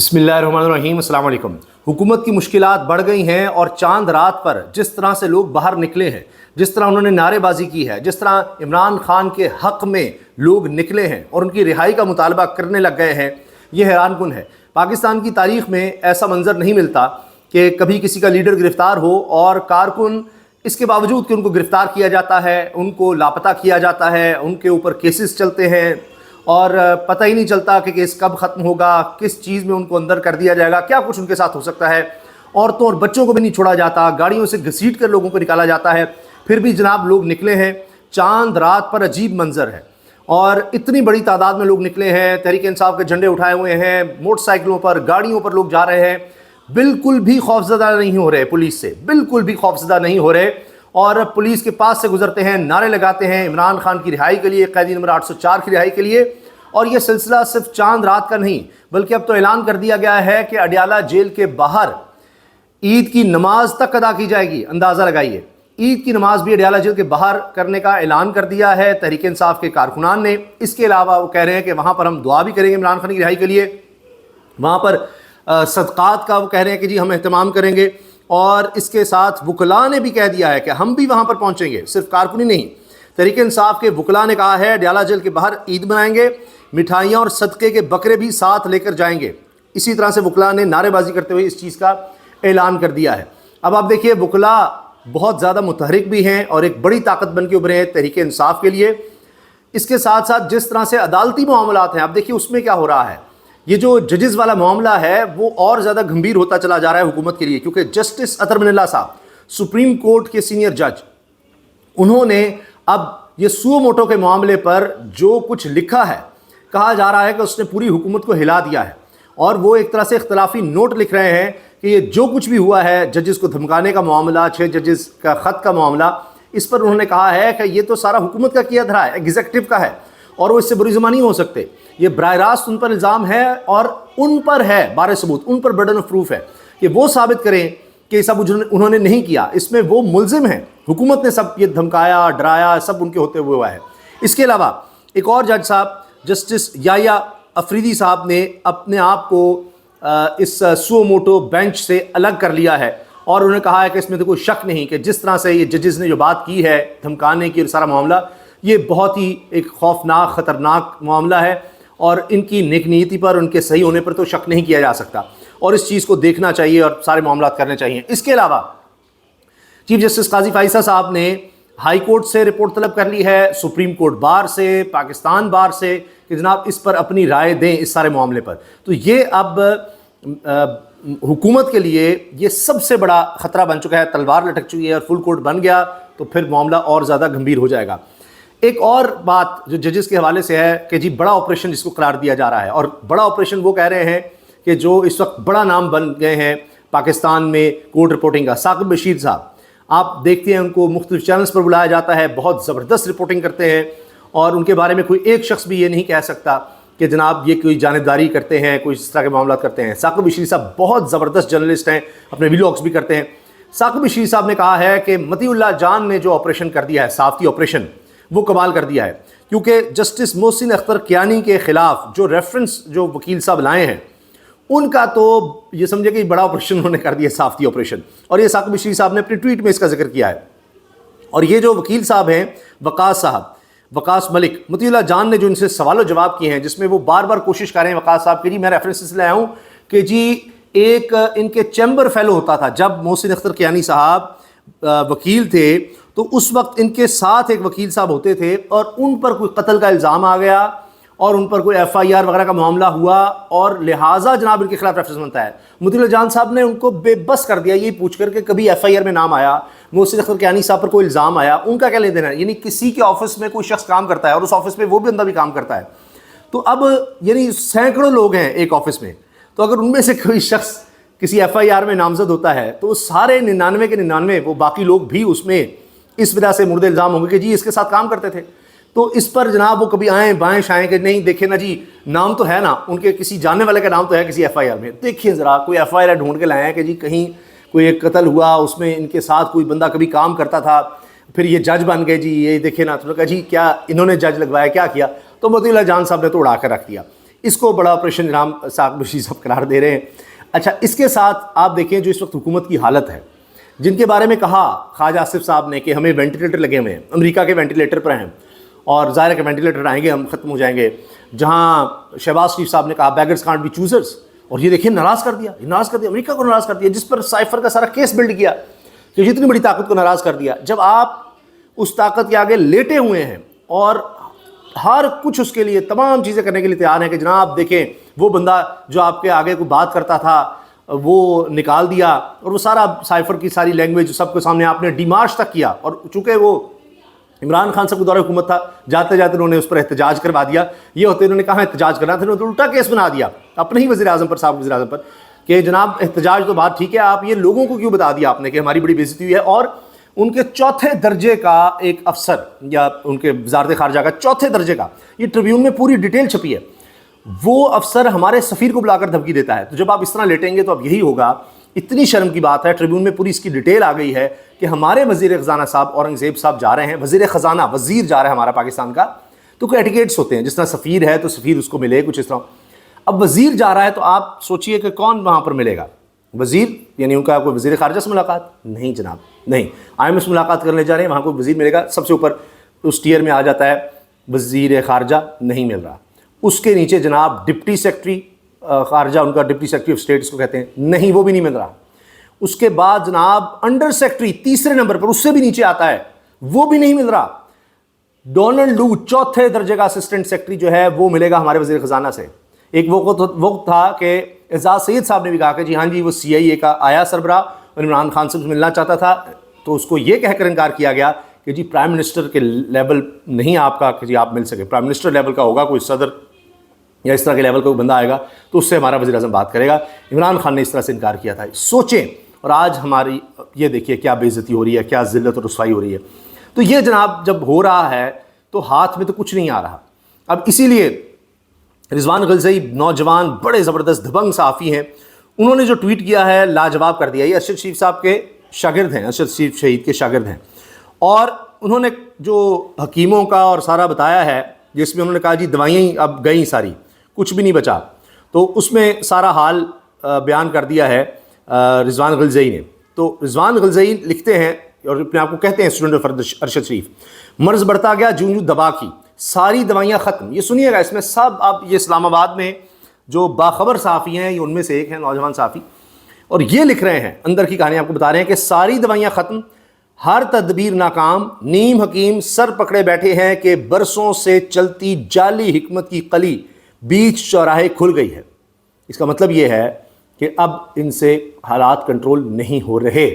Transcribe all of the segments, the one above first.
بسم اللہ الرحمن الرحیم۔ السلام علیکم۔ حکومت کی مشکلات بڑھ گئی ہیں اور چاند رات پر جس طرح سے لوگ باہر نکلے ہیں، جس طرح انہوں نے نعرے بازی کی ہے، جس طرح عمران خان کے حق میں لوگ نکلے ہیں اور ان کی رہائی کا مطالبہ کرنے لگ گئے ہیں، یہ حیران کن ہے۔ پاکستان کی تاریخ میں ایسا منظر نہیں ملتا کہ کبھی کسی کا لیڈر گرفتار ہو اور کارکن اس کے باوجود کہ ان کو گرفتار کیا جاتا ہے، ان کو لاپتہ کیا جاتا ہے، ان کے اوپر کیسز چلتے ہیں اور پتہ ہی نہیں چلتا کہ کیس کب ختم ہوگا، کس چیز میں ان کو اندر کر دیا جائے گا، کیا کچھ ان کے ساتھ ہو سکتا ہے۔ عورتوں اور بچوں کو بھی نہیں چھوڑا جاتا، گاڑیوں سے گھسیٹ کر لوگوں کو نکالا جاتا ہے، پھر بھی جناب لوگ نکلے ہیں۔ چاند رات پر عجیب منظر ہے اور اتنی بڑی تعداد میں لوگ نکلے ہیں، تحریک انصاف کے جھنڈے اٹھائے ہوئے ہیں، موٹر سائیکلوں پر، گاڑیوں پر لوگ جا رہے ہیں، بالکل بھی خوفزدہ نہیں ہو رہے پولیس سے، بالکل بھی خوفزدہ نہیں ہو رہے، اور پولیس کے پاس سے گزرتے ہیں، نعرے لگاتے ہیں عمران خان کی رہائی کے لیے، قیدی نمبر 804 کی رہائی کے لیے۔ اور یہ سلسلہ صرف چاند رات کا نہیں بلکہ اب تو اعلان کر دیا گیا ہے کہ اڈیالہ جیل کے باہر عید کی نماز تک ادا کی جائے گی۔ اندازہ لگائیے، عید کی نماز بھی اڈیالہ جیل کے باہر کرنے کا اعلان کر دیا ہے تحریک انصاف کے کارکنان نے۔ اس کے علاوہ وہ کہہ رہے ہیں کہ وہاں پر ہم دعا بھی کریں گے عمران خان کی رہائی کے لیے، وہاں پر صدقات کا وہ کہہ رہے ہیں کہ جی ہم اہتمام کریں گے، اور اس کے ساتھ وکلاء نے بھی کہہ دیا ہے کہ ہم بھی وہاں پر پہنچیں گے، صرف کارکنی نہیں۔ تحریک انصاف کے وکلاء نے کہا ہے اڈیالہ جیل کے باہر عید منائیں گے، مٹھائیاں اور صدقے کے بکرے بھی ساتھ لے کر جائیں گے۔ اسی طرح سے وکلاء نے نعرے بازی کرتے ہوئے اس چیز کا اعلان کر دیا ہے۔ اب آپ دیکھیے وکلاء بہت زیادہ متحرک بھی ہیں اور ایک بڑی طاقت بن کے ابھرے ہیں تحریک انصاف کے لیے۔ اس کے ساتھ ساتھ جس طرح سے عدالتی معاملات ہیں، اب دیکھیے اس میں کیا ہو رہا ہے، یہ جو ججز والا معاملہ ہے وہ اور زیادہ گھمبیر ہوتا چلا جا رہا ہے حکومت کے لیے، کیونکہ جسٹس اطہر من اللہ صاحب سپریم کورٹ کے سینئر جج، انہوں نے اب یہ سو موٹو کے معاملے پر جو کچھ لکھا ہے، کہا جا رہا ہے کہ اس نے پوری حکومت کو ہلا دیا ہے، اور وہ ایک طرح سے اختلافی نوٹ لکھ رہے ہیں کہ یہ جو کچھ بھی ہوا ہے، ججز کو دھمکانے کا معاملہ، 6 ججز کا خط کا معاملہ، اس پر انہوں نے کہا ہے کہ یہ تو سارا حکومت کا کیا دھرا ہے، ایگزیکٹو کا ہے، اور وہ اس سے بری زبانی نہیں ہو سکتے۔ یہ براہ راست ان پر الزام ہے اور ان پر ہے بار ثبوت، ان پر برڈن آف پروف ہے کہ وہ ثابت کریں کہ یہ سب انہوں نے نہیں کیا، اس میں وہ ملزم ہیں، حکومت نے سب یہ دھمکایا، ڈرایا، سب ان کے ہوتے ہوئے ہوا ہے۔ اس کے علاوہ ایک اور جج صاحب جسٹس یحییٰ افریدی صاحب نے اپنے آپ کو اس سو موٹو بینچ سے الگ کر لیا ہے، اور انہوں نے کہا ہے کہ اس میں تو کوئی شک نہیں کہ جس طرح سے یہ ججز نے جو بات کی ہے دھمکانے کی اور سارا معاملہ، یہ بہت ہی ایک خوفناک خطرناک معاملہ ہے، اور ان کی نیک نیتی پر، ان کے صحیح ہونے پر تو شک نہیں کیا جا سکتا، اور اس چیز کو دیکھنا چاہیے اور سارے معاملات کرنے چاہیے۔ اس کے علاوہ چیف جسٹس قاضی فائصہ صاحب نے ہائی کورٹ سے رپورٹ طلب کر لی ہے، سپریم کورٹ بار سے، پاکستان بار سے، کہ جناب اس پر اپنی رائے دیں اس سارے معاملے پر۔ تو یہ اب حکومت کے لیے یہ سب سے بڑا خطرہ بن چکا ہے، تلوار لٹک چکی ہے، اور فل کورٹ بن گیا تو پھر معاملہ اور زیادہ گمبھیر ہو جائے گا۔ ایک اور بات جو ججز کے حوالے سے ہے کہ جی بڑا آپریشن جس کو قرار دیا جا رہا ہے، اور بڑا آپریشن وہ کہہ رہے ہیں کہ جو اس وقت بڑا نام بن گئے ہیں پاکستان میں کورٹ رپورٹنگ کا، ثاقب بشیر صاحب، آپ دیکھتے ہیں ان کو مختلف چینلز پر بلایا جاتا ہے، بہت زبردست رپورٹنگ کرتے ہیں، اور ان کے بارے میں کوئی ایک شخص بھی یہ نہیں کہہ سکتا کہ جناب یہ کوئی جانبداری کرتے ہیں، کوئی اس طرح کے معاملات کرتے ہیں۔ ثاقب بشیر صاحب بہت زبردست جرنلسٹ ہیں، اپنے ویلاگس بھی کرتے ہیں۔ ثاقب بشیر صاحب نے کہا ہے کہ مطیع اللہ جان نے جو آپریشن کر دیا ہے، صحافتی آپریشن، وہ کمال کر دیا ہے، کیونکہ جسٹس محسن اختر کیانی کے خلاف جو ریفرنس جو وکیل صاحب لائے ہیں، ان کا تو یہ سمجھے کہ بڑا آپریشن انہوں نے کر دیا، صحافتی آپریشن، اور یہ ثاقب بشیر صاحب نے اپنی ٹویٹ میں اس کا ذکر کیا ہے۔ اور یہ جو وکیل صاحب ہیں وقاص ملک، مطیع اللہ جان نے جو ان سے سوال و جواب کیے ہیں، جس میں وہ بار بار کوشش کر رہے ہیں وقاص صاحب کی، جی میں ریفرنس لے آیا ہوں کہ جی ایک ان کے چیمبر فیلو ہوتا تھا جب محسن اختر کیانی صاحب وکیل تھے، تو اس وقت ان کے ساتھ ایک وکیل صاحب ہوتے تھے، اور ان پر کوئی قتل کا الزام آ گیا اور ان پر کوئی FIR وغیرہ کا معاملہ ہوا، اور لہٰذا جناب ان کے خلاف ریفرنس بنتا ہے۔ مطیع اللہ جان صاحب نے ان کو بے بس کر دیا یہ پوچھ کر کہ کبھی FIR میں نام آیا، محسن اختر کیانی صاحب پر کوئی الزام آیا، ان کا کیا لے دینا ہے؟ یعنی کسی کے آفس میں کوئی شخص کام کرتا ہے اور اس آفس میں وہ بھی بندہ بھی کام کرتا ہے، تو اب یعنی سینکڑوں لوگ ہیں ایک آفس میں، تو اگر ان میں سے کوئی شخص کسی FIR میں نامزد ہوتا ہے تو وہ سارے 99 کے 99 وہ باقی لوگ بھی اس میں اس وجہ سے مورد الزام ہوں گے کہ جی اس کے ساتھ کام کرتے تھے۔ تو اس پر جناب وہ کبھی آئیں بائیں شائیں کہ نہیں دیکھیں نا جی نام تو ہے نا، ان کے کسی جاننے والے کا نام تو ہے کسی FIR میں، دیکھیں ذرا کوئی FIR ڈھونڈ کے لائے ہیں کہ جی کہیں کوئی ایک قتل ہوا، اس میں ان کے ساتھ کوئی بندہ کبھی کام کرتا تھا، پھر یہ جج بن گئے، جی یہ دیکھیں نا، تو کہا جی کیا انہوں نے جج لگوایا، کیا کیا؟ تو مطیع اللہ جان صاحب نے تو اڑا کر رکھ دیا۔ اس کو بڑا آپریشن جناب ساق بشیر صاحب قرار دے رہے ہیں۔ اچھا، اس کے ساتھ آپ دیکھیں جو اس وقت حکومت کی حالت ہے، جن کے بارے میں کہا خواجہ آصف صاحب نے کہ ہمیں وینٹیلیٹر لگے ہوئے ہیں، امریکہ کے وینٹیلیٹر پر ہیں، اور ظاہر ہے کہ وینٹیلیٹر آئیں گے ہم ختم ہو جائیں گے۔ جہاں شہباز شریف صاحب نے کہا بیگرز کانٹ بی چوزرز، اور یہ دیکھیں ناراض کر دیا امریکہ کو ناراض کر دیا، جس پر سائفر کا سارا کیس بلڈ کیا کہ جتنی بڑی طاقت کو ناراض کر دیا۔ جب آپ اس طاقت کے آگے لیٹے ہوئے ہیں اور ہر کچھ اس کے لیے تمام چیزیں کرنے کے لیے تیار ہیں کہ جناب دیکھیں وہ بندہ جو آپ کے آگے کوئی بات کرتا تھا وہ نکال دیا، اور وہ سارا سائفر کی ساری لینگویج سب کے سامنے آپ نے ڈیمارش تک کیا، اور چونکہ وہ عمران خان صاحب کا دور حکومت تھا، جاتے جاتے انہوں نے اس پر احتجاج کروا دیا۔ یہ ہوتے انہوں نے کہا احتجاج کرنا تھا، انہوں نے الٹا کیس بنا دیا اپنے ہی وزیر اعظم پر، سابق وزیر اعظم پر، کہ جناب احتجاج تو بات ٹھیک ہے، آپ یہ لوگوں کو کیوں بتا دیا آپ نے کہ ہماری بڑی بے عزتی ہوئی ہے۔ اور ان کے چوتھے درجے کا ایک افسر، یا ان کے وزارت خارجہ کا چوتھے درجے کا، یہ ٹریبیون میں پوری ڈیٹیل چھپی ہے، وہ افسر ہمارے سفیر کو بلا کر دھمکی دیتا ہے۔ تو جب آپ اس طرح لیٹیں گے تو اب یہی ہوگا۔ اتنی شرم کی بات ہے، ٹریبیون میں پوری اس کی ڈیٹیل آ گئی ہے کہ ہمارے وزیر خزانہ صاحب اورنگزیب صاحب جا رہے ہیں، وزیر خزانہ، وزیر جا رہا ہے ہمارا پاکستان کا، تو کوئی ایٹیکیٹس ہوتے ہیں، جس طرح سفیر ہے تو سفیر اس کو ملے، کچھ اس طرح۔ اب وزیر جا رہا ہے تو آپ سوچئے کہ کون وہاں پر ملے گا؟ وزیر، یعنی ان کا کوئی وزیر خارجہ سے ملاقات؟ نہیں جناب، نہیں۔ IMF سے ملاقات کرنے جا رہے ہیں، وہاں کوئی وزیر ملے گا؟ سب سے اوپر اس ٹیئر میں آ جاتا ہے وزیر خارجہ، نہیں مل رہا۔ اس کے نیچے جناب ڈپٹی سیکرٹری خارجہ، ان کا ڈپٹی سیکرٹری آف اسٹیٹ اس کو کہتے ہیں، نہیں، وہ بھی نہیں مل رہا۔ اس کے بعد جناب انڈر سیکرٹری تیسرے نمبر پر، اس سے بھی نیچے آتا ہے، وہ بھی نہیں مل رہا۔ ڈونلڈ لو چوتھے درجے کا اسسٹنٹ سیکرٹری جو ہے وہ ملے گا ہمارے وزیر خزانہ سے۔ ایک وقت تھا کہ اعزاز سید صاحب نے بھی کہا کہ جی ہاں جی وہ CIA کا آیا سربراہ اور عمران خان سے ملنا چاہتا تھا، تو اس کو یہ کہہ کر انکار کیا گیا کہ جی پرائم منسٹر کے لیول نہیں آپ کا کہ جی آپ مل سکے، پرائم منسٹر لیول کا ہوگا، کوئی صدر یا اس طرح کے لیول کا کوئی بندہ آئے گا تو اس سے ہمارا وزیر اعظم بات کرے گا۔ عمران خان نے اس طرح سے انکار کیا تھا۔ سوچیں، اور آج ہماری یہ دیکھیے کیا بے عزتی ہو رہی ہے، کیا ذلت اور رسوائی ہو رہی ہے۔ تو یہ جناب جب ہو رہا ہے تو ہاتھ میں تو کچھ نہیں آ رہا۔ اب اسی لیے رضوان غلزئی نوجوان بڑے زبردست دبنگ صحافی ہیں، انہوں نے جو ٹویٹ کیا ہے لاجواب کر دیا۔ یہ ارشد شریف صاحب کے شاگرد ہیں، ارشد شریف شہید کے شاگرد ہیں، اور انہوں نے جو حکیموں کا اور سارا بتایا ہے، جس میں انہوں نے کہا جی دوائیاں ہی اب گئیں ساری، کچھ بھی نہیں بچا، تو اس میں سارا حال بیان کر دیا ہے رضوان غلزئی نے۔ تو رضوان غلزئی لکھتے ہیں اور اپنے آپ کو کہتے ہیں اسٹوڈنٹ آف ارشد شریف، مرض بڑھتا گیا جوں جوں دبا کی، ساری دوائیاں ختم۔ یہ سنیے گا، اس میں سب، اب یہ اسلام آباد میں جو باخبر صحافی ہیں، یہ ان میں سے ایک ہیں، نوجوان صحافی، اور یہ لکھ رہے ہیں، اندر کی کہانی آپ کو بتا رہے ہیں کہ ساری دوائیاں ختم، ہر تدبیر ناکام، نیم حکیم سر پکڑے بیٹھے ہیں کہ برسوں سے چلتی جعلی حکمت کی قلی بیچ چوراہے کھل گئی ہے۔ اس کا مطلب یہ ہے کہ اب ان سے حالات کنٹرول نہیں ہو رہے۔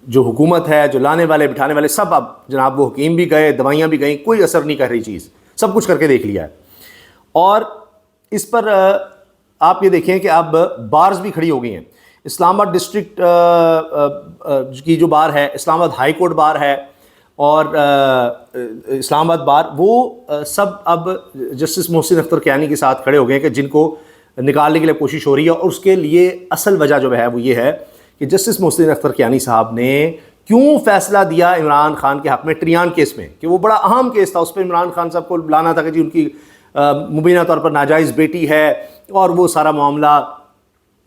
جو حکومت ہے، جو لانے والے بٹھانے والے سب، اب جناب وہ حکیم بھی گئے، دوائیاں بھی گئیں، کوئی اثر نہیں کر رہی چیز، سب کچھ کر کے دیکھ لیا ہے۔ اور اس پر آپ یہ دیکھیں کہ اب بارز بھی کھڑی ہو گئی ہیں۔ اسلام آباد ڈسٹرکٹ کی جو بار ہے، اسلام آباد ہائی کورٹ بار ہے، اور اسلام آباد بار، وہ سب اب جسٹس محسن اختر کیانی کے ساتھ کھڑے ہو گئے ہیں کہ جن کو نکالنے کے لیے کوشش ہو رہی ہے۔ اور اس کے لیے اصل وجہ جو ہے وہ یہ ہے کہ جسٹس محسن اختر کیانی صاحب نے کیوں فیصلہ دیا عمران خان کے حق میں ٹریان کیس میں، کہ وہ بڑا اہم کیس تھا، اس پہ عمران خان صاحب کو بلانا تھا کہ جی ان کی مبینہ طور پر ناجائز بیٹی ہے اور وہ سارا معاملہ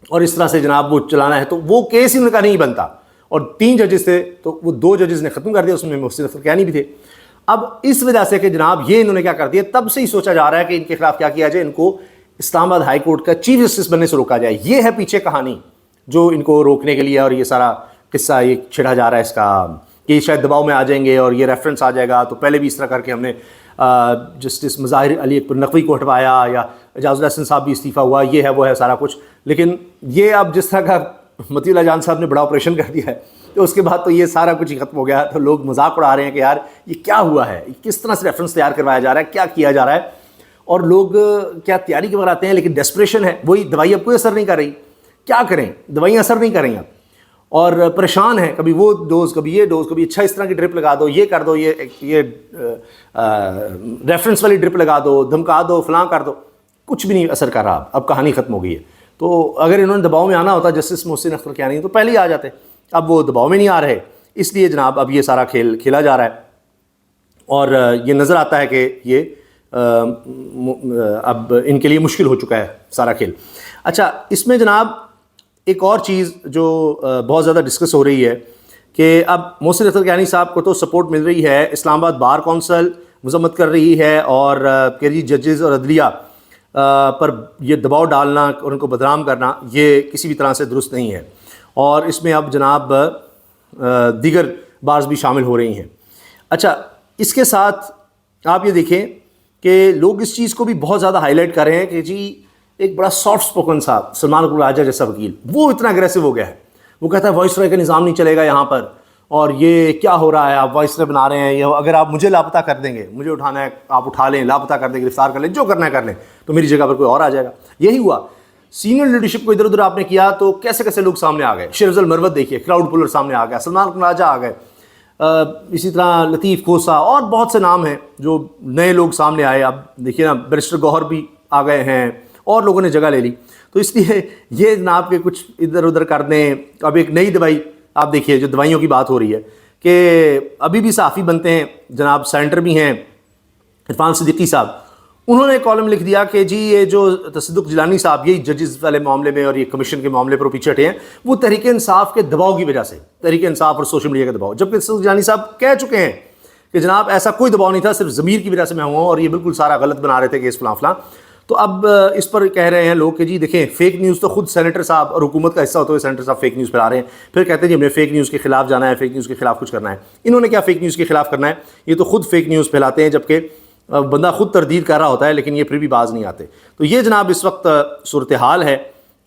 اور اس طرح سے جناب وہ چلانا ہے، تو وہ کیس ان کا نہیں بنتا۔ اور 3 ججز تھے تو وہ 2 ججز نے ختم کر دیا، اس میں محسن اختر کیانی بھی تھے۔ اب اس وجہ سے کہ جناب یہ انہوں نے کیا کر دیا، تب سے ہی سوچا جا رہا ہے کہ ان کے خلاف کیا کیا جائے، ان کو اسلام آباد ہائی کورٹ کا چیف جسٹس بننے سے روکا جائے۔ یہ ہے پیچھے کہانی جو ان کو روکنے کے لیے، اور یہ سارا قصہ یہ چھڑا جا رہا ہے اس کا کہ شاید دباؤ میں آ جائیں گے اور یہ ریفرنس آ جائے گا۔ تو پہلے بھی اس طرح کر کے ہم نے جسٹس مظاہر علی اکبر نقوی کو ہٹوایا، یا اعجاز الحسن صاحب بھی استعفیٰ ہوا، یہ ہے وہ ہے سارا کچھ۔ لیکن یہ اب جس طرح کا مطیع اللہ جان صاحب نے بڑا آپریشن کر دیا ہے، تو اس کے بعد تو یہ سارا کچھ ہی ختم ہو گیا۔ تو لوگ مذاق اڑا رہے ہیں کہ یار یہ کیا ہوا ہے، کس طرح سے ریفرنس تیار کروایا جا رہا ہے، کیا کیا جا رہا ہے، اور لوگ کیا تیاری کے بغیر آتے ہیں، لیکن ڈیسپریشن ہے، وہی دوائی اب کوئی اثر نہیں کر رہی، کیا کریں، دوائیاں اثر نہیں کر رہی اب، اور پریشان ہیں، کبھی وہ ڈوز، کبھی یہ ڈوز، کبھی اچھا اس طرح کی ڈرپ لگا دو، یہ کر دو، یہ ریفرنس والی ڈرپ لگا دو، دھمکا دو، فلاں کر دو، کچھ بھی نہیں اثر کر رہا۔ اب کہانی ختم ہو گئی ہے۔ تو اگر انہوں نے دباؤ میں آنا ہوتا جسٹس محسن اختر کیانی تو پہلے ہی آ جاتے، اب وہ دباؤ میں نہیں آ رہے، اس لیے جناب اب یہ سارا کھیل کھیلا جا رہا ہے، اور یہ نظر آتا ہے کہ یہ اب ان کے لیے مشکل ہو چکا ہے سارا کھیل. اچھا اس میں جناب ایک اور چیز جو بہت زیادہ ڈسکس ہو رہی ہے کہ اب محسن اختر کیانی صاحب کو تو سپورٹ مل رہی ہے, اسلام آباد بار کونسل مذمت کر رہی ہے اور کہ جی ججز اور عدلیہ پر یہ دباؤ ڈالنا اور ان کو بدنام کرنا یہ کسی بھی طرح سے درست نہیں ہے, اور اس میں اب جناب دیگر بارز بھی شامل ہو رہی ہیں. اچھا اس کے ساتھ آپ یہ دیکھیں کہ لوگ اس چیز کو بھی بہت زیادہ ہائی لائٹ کر رہے ہیں کہ جی ایک بڑا سافٹ سپوکن صاحب سلمان اکبر راجہ جیسا وکیل وہ اتنا اگریسو ہو گیا ہے, وہ کہتا ہے وائس رائے کا نظام نہیں چلے گا یہاں پر, اور یہ کیا ہو رہا ہے, آپ وائس رائے بنا رہے ہیں, یہ اگر آپ مجھے لاپتہ کر دیں گے, مجھے اٹھانا ہے آپ اٹھا لیں, لاپتہ کر دیں, گرفتار کر لیں, جو کرنا ہے کر لیں, تو میری جگہ پر کوئی اور آ جائے گا. یہی ہوا سینئر لیڈرشپ کو ادھر ادھر آپ نے کیا تو کیسے کیسے لوگ سامنے آ گئے. شیر افضل مروت دیکھیے کراؤڈ پولر سامنے آ گیا, سلمان اکبر راجہ آ گئے, اسی طرح لطیف کھوسا اور بہت سے نام ہیں جو نئے لوگ سامنے آئے. اب دیکھیے نا بیرسٹر گوہر بھی آ گئے ہیں اور لوگوں نے جگہ لے لی. تو اس لیے یہ جناب کے کچھ ادھر ادھر کر دیں. اب ایک نئی دوائی آپ دیکھیے جو دوائیوں کی بات ہو رہی ہے کہ ابھی بھی صحافی بنتے ہیں جناب, سینٹر بھی ہیں عرفان صدیقی صاحب, انہوں نے کالم لکھ دیا کہ جی یہ جو تصدق جیلانی صاحب یہی ججز والے معاملے میں اور یہ کمیشن کے معاملے پر پیچھے ہٹے ہیں وہ تحریک انصاف کے دباؤ کی وجہ سے, تحریک انصاف اور سوشل میڈیا کے دباؤ, جبکہ تصدق جیلانی صاحب کہہ چکے ہیں کہ جناب ایسا کوئی دباؤ نہیں تھا, صرف ضمیر کی وجہ سے میں ہوا ہوں اور یہ بالکل سارا غلط بنا رہے تھے کیس فلاں فلاں. تو اب اس پر کہہ رہے ہیں لوگ کہ جی دیکھیں فیک نیوز تو خود سینیٹر صاحب اور حکومت کا حصہ ہوتے ہوئے سینیٹر صاحب فیک نیوز پھیلا رہے ہیں, پھر کہتے ہیں جی ہم نے فیک نیوز کے خلاف جانا ہے, فیک نیوز کے خلاف کچھ کرنا ہے. انہوں نے کیا فیک نیوز کے خلاف کرنا ہے, یہ تو خود فیک نیوز پھیلاتے ہیں جبکہ بندہ خود تردید کر رہا ہوتا ہے لیکن یہ پھر بھی باز نہیں آتے. تو یہ جناب اس وقت صورتحال ہے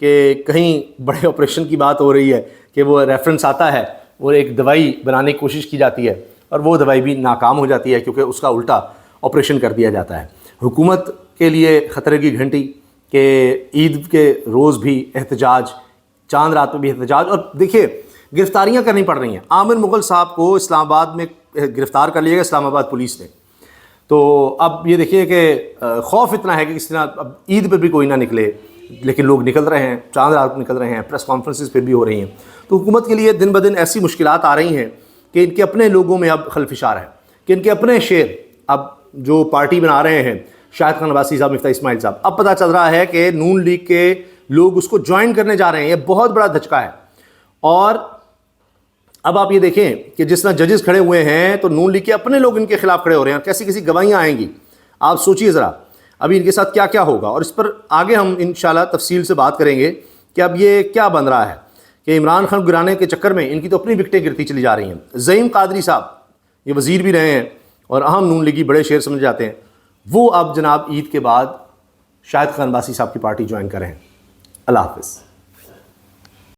کہ کہیں بڑے آپریشن کی بات ہو رہی ہے کہ وہ ریفرنس آتا ہے, وہ ایک دوائی بنانے کی کوشش کی جاتی ہے اور وہ دوائی بھی ناکام ہو جاتی ہے کیونکہ اس کا الٹا آپریشن کر دیا جاتا ہے. حکومت کے لیے خطرے کی گھنٹی کہ عید کے روز بھی احتجاج, چاند رات میں بھی احتجاج, اور دیکھیے گرفتاریاں کرنی پڑ رہی ہیں. عامر مغل صاحب کو اسلام آباد میں گرفتار کر لیا گیا اسلام آباد پولیس نے. تو اب یہ دیکھیے کہ خوف اتنا ہے کہ کس طرح اب عید پہ بھی کوئی نہ نکلے, لیکن لوگ نکل رہے ہیں, چاند رات نکل رہے ہیں, پریس کانفرنسز پھر بھی ہو رہی ہیں. تو حکومت کے لیے دن بدن ایسی مشکلات آ رہی ہیں کہ ان کے اپنے لوگوں میں اب خلفشار ہے, کہ ان کے اپنے شیر اب جو پارٹی بنا رہے ہیں شاہد خان عباسی صاحب, مفتاح اسماعیل صاحب, اب پتہ چل رہا ہے کہ نون لیگ کے لوگ اس کو جوائن کرنے جا رہے ہیں. یہ بہت بڑا دھچکا ہے. اور اب آپ یہ دیکھیں کہ جس طرح ججز کھڑے ہوئے ہیں تو نون لیگ کے اپنے لوگ ان کے خلاف کھڑے ہو رہے ہیں, کیسی کیسی گواہیاں آئیں گی. آپ سوچئے ذرا ابھی ان کے ساتھ کیا کیا ہوگا, اور اس پر آگے ہم انشاءاللہ تفصیل سے بات کریں گے کہ اب یہ کیا بن رہا ہے کہ عمران خان گرانے کے چکر میں ان کی تو اپنی وکٹیں گرتی چلی جا رہی ہیں. زعیم قادری صاحب یہ وزیر بھی رہے ہیں اور اہم نون لیگی بڑے شیر سمجھ جاتے ہیں, وہ اب جناب عید کے بعد شاہد خان عباسی صاحب کی پارٹی جوائن کریں. اللہ حافظ.